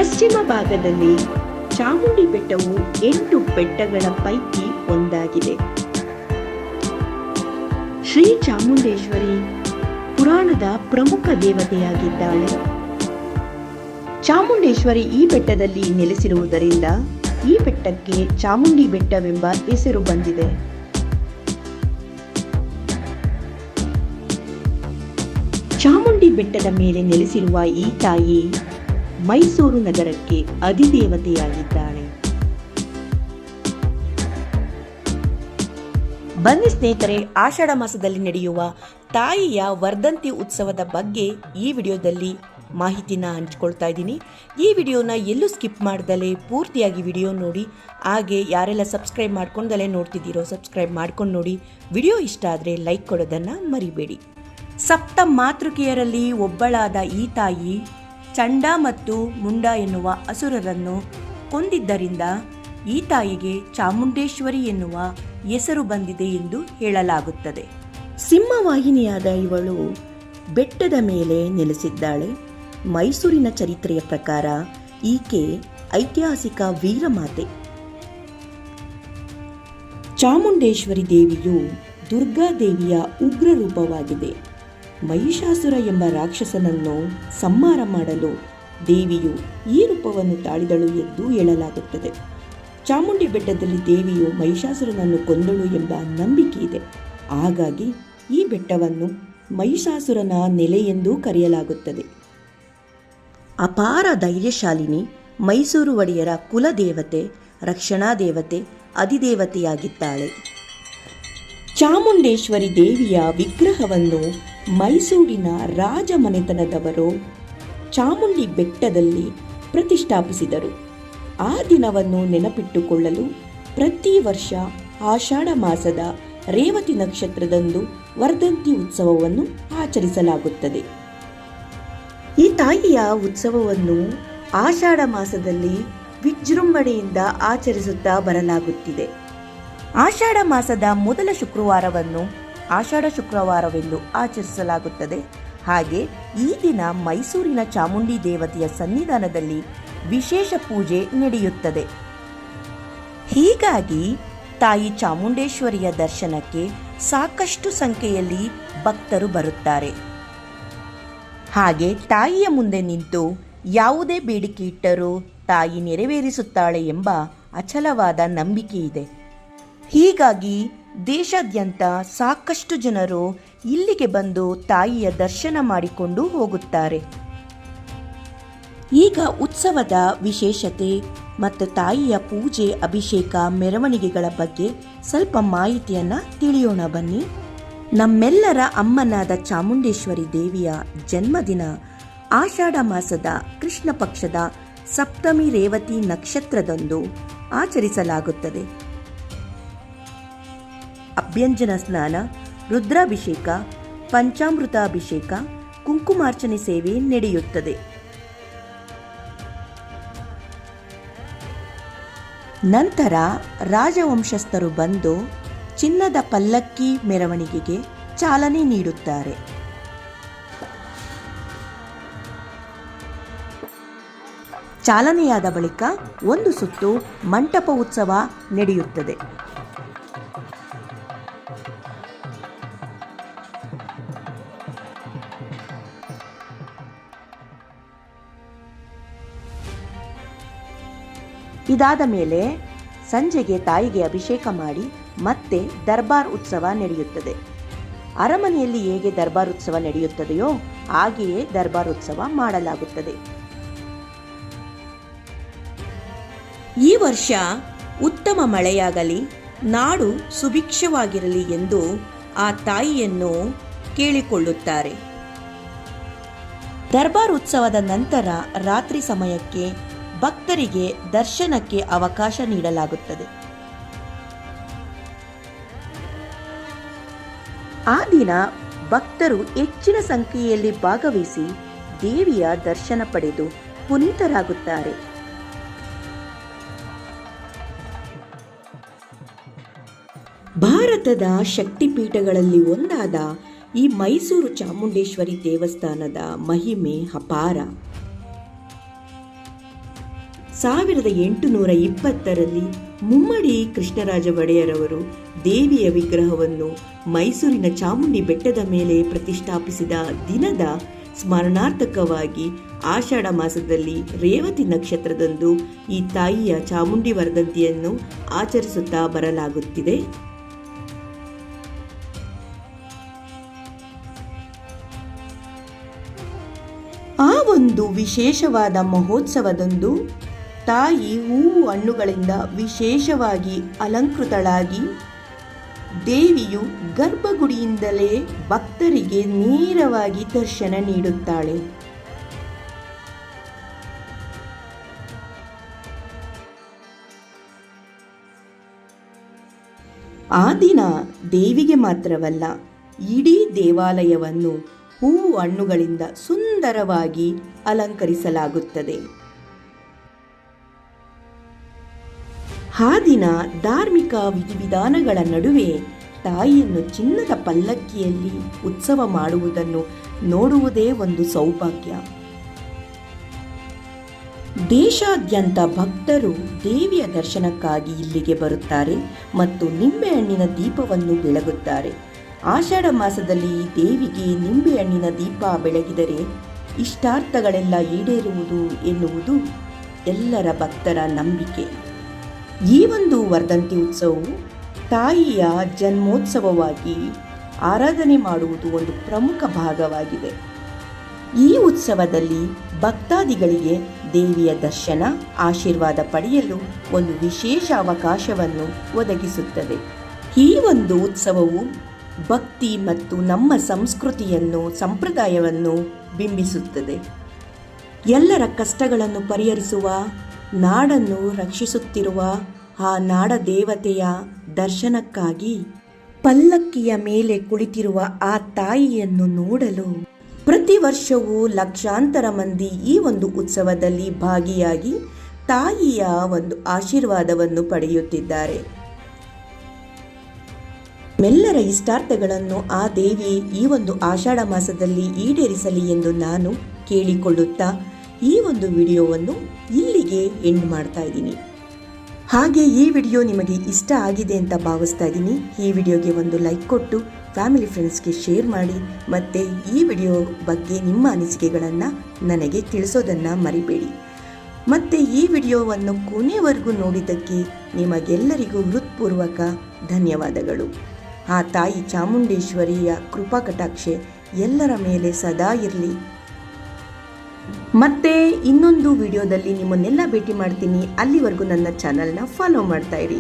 ಪಶ್ಚಿಮ ಭಾಗದಲ್ಲಿ ಚಾಮುಂಡಿ ಬೆಟ್ಟವು 8 ಬೆಟ್ಟಗಳ ಪೈಕಿ ಒಂದಾಗಿದೆ. ಶ್ರೀ ಚಾಮುಂಡೇಶ್ವರಿ ಪುರಾಣದ ಪ್ರಮುಖ ದೇವತೆಯಾಗಿದ್ದಾಳೆ. ಚಾಮುಂಡೇಶ್ವರಿ ಈ ಬೆಟ್ಟದಲ್ಲಿ ನೆಲೆಸಿರುವುದರಿಂದ ಈ ಬೆಟ್ಟಕ್ಕೆ ಚಾಮುಂಡಿ ಬೆಟ್ಟವೆಂಬ ಹೆಸರು ಬಂದಿದೆ. ಚಾಮುಂಡಿ ಬೆಟ್ಟದ ಮೇಲೆ ನೆಲೆಸಿರುವ ಈ ತಾಯಿ ಮೈಸೂರು ನಗರಕ್ಕೆ ಅಧಿದೇವತೆಯಾಗಿದ್ದಾಳೆ. ಬನ್ನಿ ಸ್ನೇಹಿತರೆ, ಆಷಾಢ ಮಾಸದಲ್ಲಿ ನಡೆಯುವ ತಾಯಿಯ ವರ್ಧಂತಿ ಉತ್ಸವದ ಬಗ್ಗೆ ಈ ವಿಡಿಯೋದಲ್ಲಿ ಮಾಹಿತಿನ ಹಂಚ್ಕೊಳ್ತಾ ಇದ್ದೀನಿ. ಈ ವಿಡಿಯೋನ ಎಲ್ಲೂ ಸ್ಕಿಪ್ ಮಾಡ್ದಲೇ ಪೂರ್ತಿಯಾಗಿ ವಿಡಿಯೋ ನೋಡಿ. ಹಾಗೆ ಯಾರೆಲ್ಲ ಸಬ್ಸ್ಕ್ರೈಬ್ ಮಾಡ್ಕೊಂಡಲೇ ನೋಡ್ತಿದ್ದೀರೋ ಸಬ್ಸ್ಕ್ರೈಬ್ ಮಾಡ್ಕೊಂಡು ನೋಡಿ. ವಿಡಿಯೋ ಇಷ್ಟ ಆದರೆ ಲೈಕ್ ಕೊಡೋದನ್ನು ಮರಿಬೇಡಿ. ಸಪ್ತ ಮಾತೃಕೆಯರಲ್ಲಿ ಒಬ್ಬಳಾದ ಈ ತಾಯಿ ಚಂಡ ಮತ್ತು ಮುಂಡ ಎನ್ನುವ ಅಸುರರನ್ನು ಕೊಂದಿದ್ದರಿಂದ ಈ ತಾಯಿಗೆ ಚಾಮುಂಡೇಶ್ವರಿ ಎನ್ನುವ ಹೆಸರು ಬಂದಿದೆ ಎಂದು ಹೇಳಲಾಗುತ್ತದೆ. ಸಿಂಹವಾಹಿನಿಯಾದ ಇವಳು ಬೆಟ್ಟದ ಮೇಲೆ ನೆಲೆಸಿದ್ದಾಳೆ. ಮೈಸೂರಿನ ಚರಿತ್ರೆಯ ಪ್ರಕಾರ ಈಕೆ ಐತಿಹಾಸಿಕ ವೀರಮಾತೆ. ಚಾಮುಂಡೇಶ್ವರಿ ದೇವಿಯು ದುರ್ಗಾದೇವಿಯ ಉಗ್ರ ರೂಪವಾಗಿದೆ. ಮಹಿಷಾಸುರ ಎಂಬ ರಾಕ್ಷಸನನ್ನು ಸಂಹಾರ ಮಾಡಲು ದೇವಿಯು ಈ ರೂಪವನ್ನು ತಾಳಿದಳು ಎಂದು ಹೇಳಲಾಗುತ್ತದೆ. ಚಾಮುಂಡಿ ಬೆಟ್ಟದಲ್ಲಿ ದೇವಿಯು ಮಹಿಷಾಸುರನನ್ನು ಕೊಂದಳು ಎಂಬ ನಂಬಿಕೆ ಇದೆ. ಹಾಗಾಗಿ ಈ ಬೆಟ್ಟವನ್ನು ಮಹಿಷಾಸುರನ ನೆಲೆ ಎಂದು ಕರೆಯಲಾಗುತ್ತದೆ. ಅಪಾರ ಧೈರ್ಯಶಾಲಿನಿ, ಮೈಸೂರು ಒಡೆಯರ ಕುಲದೇವತೆ, ರಕ್ಷಣಾ ದೇವತೆ, ಅಧಿದೇವತೆಯಾಗಿದ್ದಾಳೆ. ಚಾಮುಂಡೇಶ್ವರಿ ದೇವಿಯ ವಿಗ್ರಹವನ್ನು ಮೈಸೂರಿನ ರಾಜಮನೆತನದವರು ಚಾಮುಂಡಿ ಬೆಟ್ಟದಲ್ಲಿ ಪ್ರತಿಷ್ಠಾಪಿಸಿದರು. ಆ ದಿನವನ್ನು ನೆನಪಿಟ್ಟುಕೊಳ್ಳಲು ಪ್ರತಿ ವರ್ಷ ಆಷಾಢ ಮಾಸದ ರೇವತಿ ನಕ್ಷತ್ರದಂದು ವರ್ಧಂತಿ ಉತ್ಸವವನ್ನು ಆಚರಿಸಲಾಗುತ್ತದೆ. ಈ ತಾಯಿಯ ಉತ್ಸವವನ್ನು ಆಷಾಢ ಮಾಸದಲ್ಲಿ ವಿಜೃಂಭಣೆಯಿಂದ ಆಚರಿಸುತ್ತಾ ಬರಲಾಗುತ್ತಿದೆ. ಆಷಾಢ ಮಾಸದ ಮೊದಲ ಶುಕ್ರವಾರವನ್ನು ಆಷಾಢ ಶುಕ್ರವಾರವೆಂದು ಆಚರಿಸಲಾಗುತ್ತದೆ. ಹಾಗೆ ಈ ದಿನ ಮೈಸೂರಿನ ಚಾಮುಂಡಿ ದೇವತೆಯ ಸನ್ನಿಧಾನದಲ್ಲಿ ವಿಶೇಷ ಪೂಜೆ ನಡೆಯುತ್ತದೆ. ಹೀಗಾಗಿ ತಾಯಿ ಚಾಮುಂಡೇಶ್ವರಿಯ ದರ್ಶನಕ್ಕೆ ಸಾಕಷ್ಟು ಸಂಖ್ಯೆಯಲ್ಲಿ ಭಕ್ತರು ಬರುತ್ತಾರೆ. ಹಾಗೆ ತಾಯಿಯ ಮುಂದೆ ನಿಂತು ಯಾವುದೇ ಬೇಡಿಕೆ ಇಟ್ಟರೂ ತಾಯಿ ನೆರವೇರಿಸುತ್ತಾಳೆ ಎಂಬ ಅಚಲವಾದ ನಂಬಿಕೆ ಇದೆ. ಹೀಗಾಗಿ ದೇಶಾದ್ಯಂತ ಸಾಕಷ್ಟು ಜನರು ಇಲ್ಲಿಗೆ ಬಂದು ತಾಯಿಯ ದರ್ಶನ ಮಾಡಿಕೊಂಡು ಹೋಗುತ್ತಾರೆ. ಈಗ ಉತ್ಸವದ ವಿಶೇಷತೆ ಮತ್ತು ತಾಯಿಯ ಪೂಜೆ, ಅಭಿಷೇಕ, ಮೆರವಣಿಗೆಗಳ ಬಗ್ಗೆ ಸ್ವಲ್ಪ ಮಾಹಿತಿಯನ್ನು ತಿಳಿಯೋಣ ಬನ್ನಿ. ನಮ್ಮೆಲ್ಲರ ಅಮ್ಮನಾದ ಚಾಮುಂಡೇಶ್ವರಿ ದೇವಿಯ ಜನ್ಮದಿನ ಆಷಾಢ ಮಾಸದ ಕೃಷ್ಣ ಪಕ್ಷದ ಸಪ್ತಮಿ ರೇವತಿ ನಕ್ಷತ್ರದಂದು ಆಚರಿಸಲಾಗುತ್ತದೆ. ಅಭ್ಯಂಜನ ಸ್ನಾನ, ರುದ್ರಾಭಿಷೇಕ, ಪಂಚಾಮೃತಾಭಿಷೇಕ, ಕುಂಕುಮಾರ್ಚನೆ ಸೇವೆ ನಡೆಯುತ್ತದೆ. ನಂತರ ರಾಜವಂಶಸ್ಥರು ಬಂದು ಚಿನ್ನದ ಪಲ್ಲಕ್ಕಿ ಮೆರವಣಿಗೆಗೆ ಚಾಲನೆ ನೀಡುತ್ತಾರೆ. ಚಾಲನೆಯಾದ ಬಳಿಕ ಒಂದು ಸುತ್ತು ಮಂಟಪ ಉತ್ಸವ ನಡೆಯುತ್ತದೆ. ಇದಾದ ಮೇಲೆ ಸಂಜೆಗೆ ತಾಯಿಗೆ ಅಭಿಷೇಕ ಮಾಡಿ ಮತ್ತೆ ದರ್ಬಾರ್ ಉತ್ಸವ ನಡೆಯುತ್ತದೆ. ಅರಮನೆಯಲ್ಲಿ ಹೇಗೆ ದರ್ಬಾರ್ ಉತ್ಸವ ನಡೆಯುತ್ತದೆಯೋ ಹಾಗೆಯೇ ದರ್ಬಾರ್ ಉತ್ಸವ ಮಾಡಲಾಗುತ್ತದೆ. ಈ ವರ್ಷ ಉತ್ತಮ ಮಳೆಯಾಗಲಿ, ನಾಡು ಸುಭಿಕ್ಷವಾಗಿರಲಿ ಎಂದು ಆ ತಾಯಿಯನ್ನು ಕೇಳಿಕೊಳ್ಳುತ್ತಾರೆ. ದರ್ಬಾರ್ ಉತ್ಸವದ ನಂತರ ರಾತ್ರಿ ಸಮಯಕ್ಕೆ ಭಕ್ತರಿಗೆ ದರ್ಶನಕ್ಕೆ ಅವಕಾಶ ನೀಡಲಾಗುತ್ತದೆ. ಆ ದಿನ ಭಕ್ತರು ಹೆಚ್ಚಿನ ಸಂಖ್ಯೆಯಲ್ಲಿ ಭಾಗವಹಿಸಿ ದೇವಿಯ ದರ್ಶನ ಪಡೆದು ಪುನೀತರಾಗುತ್ತಾರೆ. ಭಾರತದ ಶಕ್ತಿಪೀಠಗಳಲ್ಲಿ ಒಂದಾದ ಈ ಮೈಸೂರು ಚಾಮುಂಡೇಶ್ವರಿ ದೇವಸ್ಥಾನದ ಮಹಿಮೆ ಅಪಾರ. 1820ರಲ್ಲಿ ಮುಮ್ಮಡಿ ಕೃಷ್ಣರಾಜ ಒಡೆಯರವರು ದೇವಿಯ ವಿಗ್ರಹವನ್ನು ಮೈಸೂರಿನ ಚಾಮುಂಡಿ ಬೆಟ್ಟದ ಮೇಲೆ ಪ್ರತಿಷ್ಠಾಪಿಸಿದ ದಿನದ ಸ್ಮರಣಾರ್ಥಕವಾಗಿ ಆಷಾಢ ಮಾಸದಲ್ಲಿ ರೇವತಿ ನಕ್ಷತ್ರದಂದು ಈ ತಾಯಿಯ ಚಾಮುಂಡಿ ವರ್ಧಂತಿಯನ್ನು ಆಚರಿಸುತ್ತಾ ಬರಲಾಗುತ್ತಿದೆ. ಆ ಒಂದು ವಿಶೇಷವಾದ ಮಹೋತ್ಸವದಂದು ತಾಯಿ ಹೂವು ಹಣ್ಣುಗಳಿಂದ ವಿಶೇಷವಾಗಿ ಅಲಂಕೃತಳಾಗಿ ದೇವಿಯು ಗರ್ಭಗುಡಿಯಿಂದಲೇ ಭಕ್ತರಿಗೆ ನೇರವಾಗಿ ದರ್ಶನ ನೀಡುತ್ತಾಳೆ. ಆ ದಿನ ದೇವಿಗೆ ಮಾತ್ರವಲ್ಲ, ಇಡೀ ದೇವಾಲಯವನ್ನು ಹೂವು ಹಣ್ಣುಗಳಿಂದ ಸುಂದರವಾಗಿ ಅಲಂಕರಿಸಲಾಗುತ್ತದೆ. ಆ ದಿನ ಧಾರ್ಮಿಕ ವಿಧಿವಿಧಾನಗಳ ನಡುವೆ ತಾಯಿಯನ್ನು ಚಿನ್ನದ ಪಲ್ಲಕ್ಕಿಯಲ್ಲಿ ಉತ್ಸವ ಮಾಡುವುದನ್ನು ನೋಡುವುದೇ ಒಂದು ಸೌಭಾಗ್ಯ. ದೇಶಾದ್ಯಂತ ಭಕ್ತರು ದೇವಿಯ ದರ್ಶನಕ್ಕಾಗಿ ಇಲ್ಲಿಗೆ ಬರುತ್ತಾರೆ ಮತ್ತು ನಿಂಬೆಹಣ್ಣಿನ ದೀಪವನ್ನು ಬೆಳಗುತ್ತಾರೆ. ಆಷಾಢ ಮಾಸದಲ್ಲಿ ದೇವಿಗೆ ನಿಂಬೆಹಣ್ಣಿನ ದೀಪ ಬೆಳಗಿದರೆ ಇಷ್ಟಾರ್ಥಗಳೆಲ್ಲ ಈಡೇರುವುದು ಎನ್ನುವುದು ಎಲ್ಲರ ಭಕ್ತರ ನಂಬಿಕೆ. ಈ ಒಂದು ವರ್ಧಂತಿ ಉತ್ಸವವು ತಾಯಿಯ ಜನ್ಮೋತ್ಸವವಾಗಿ ಆರಾಧನೆ ಮಾಡುವುದು ಒಂದು ಪ್ರಮುಖ ಭಾಗವಾಗಿದೆ. ಈ ಉತ್ಸವದಲ್ಲಿ ಭಕ್ತಾದಿಗಳಿಗೆ ದೇವಿಯ ದರ್ಶನ, ಆಶೀರ್ವಾದ ಪಡೆಯಲು ಒಂದು ವಿಶೇಷ ಅವಕಾಶವನ್ನು ಒದಗಿಸುತ್ತದೆ. ಈ ಒಂದು ಉತ್ಸವವು ಭಕ್ತಿ ಮತ್ತು ನಮ್ಮ ಸಂಸ್ಕೃತಿಯನ್ನು, ಸಂಪ್ರದಾಯವನ್ನು ಬಿಂಬಿಸುತ್ತದೆ. ಎಲ್ಲರ ಕಷ್ಟಗಳನ್ನು ಪರಿಹರಿಸುವ, ನಾಡನ್ನು ರಕ್ಷಿಸುತ್ತಿರುವ ಆ ನಾಡ ದೇವತೆಯ ದರ್ಶನಕ್ಕಾಗಿ ಪಲ್ಲಕ್ಕಿಯ ಮೇಲೆ ಕುಳಿತಿರುವ ಆ ತಾಯಿಯನ್ನು ನೋಡಲು ಪ್ರತಿ ವರ್ಷವೂ ಲಕ್ಷಾಂತರ ಮಂದಿ ಈ ಒಂದು ಉತ್ಸವದಲ್ಲಿ ಭಾಗಿಯಾಗಿ ತಾಯಿಯ ಒಂದು ಆಶೀರ್ವಾದವನ್ನು ಪಡೆಯುತ್ತಿದ್ದಾರೆ. ಮೆಲ್ಲರ ಇಷ್ಟಾರ್ಥಗಳನ್ನು ಆ ದೇವಿ ಈ ಒಂದು ಆಷಾಢ ಮಾಸದಲ್ಲಿ ಈಡೇರಿಸಲಿ ಎಂದು ನಾನು ಕೇಳಿಕೊಳ್ಳುತ್ತಾ ಈ ಒಂದು ವಿಡಿಯೋವನ್ನು ಇಲ್ಲಿಗೆ ಎಂಡ್ ಮಾಡ್ತಾ ಇದ್ದೀನಿ. ಹಾಗೆ ಈ ವಿಡಿಯೋ ನಿಮಗೆ ಇಷ್ಟ ಆಗಿದೆ ಅಂತ ಭಾವಿಸ್ತಾ ಇದ್ದೀನಿ. ಈ ವಿಡಿಯೋಗೆ ಒಂದು ಲೈಕ್ ಕೊಟ್ಟು ಫ್ಯಾಮಿಲಿ ಫ್ರೆಂಡ್ಸ್ಗೆ ಶೇರ್ ಮಾಡಿ ಮತ್ತು ಈ ವಿಡಿಯೋ ಬಗ್ಗೆ ನಿಮ್ಮ ಅನಿಸಿಕೆಗಳನ್ನು ನನಗೆ ತಿಳಿಸೋದನ್ನು ಮರಿಬೇಡಿ. ಮತ್ತು ಈ ವಿಡಿಯೋವನ್ನು ಕೊನೆವರೆಗೂ ನೋಡಿದ್ದಕ್ಕೆ ನಿಮಗೆಲ್ಲರಿಗೂ ಹೃತ್ಪೂರ್ವಕ ಧನ್ಯವಾದಗಳು. ಆ ತಾಯಿ ಚಾಮುಂಡೇಶ್ವರಿಯ ಕೃಪಾ ಕಟಾಕ್ಷೆ ಎಲ್ಲರ ಮೇಲೆ ಸದಾ ಇರಲಿ. ಮತ್ತೆ ಇನ್ನೊಂದು ವಿಡಿಯೋದಲ್ಲಿ ನಿಮ್ಮನ್ನೆಲ್ಲ ಭೇಟಿ ಮಾಡ್ತೀನಿ. ಅಲ್ಲಿವರೆಗೂ ನನ್ನ ಚಾನಲ್ನ ಫಾಲೋ ಮಾಡ್ತಾ ಇರಿ.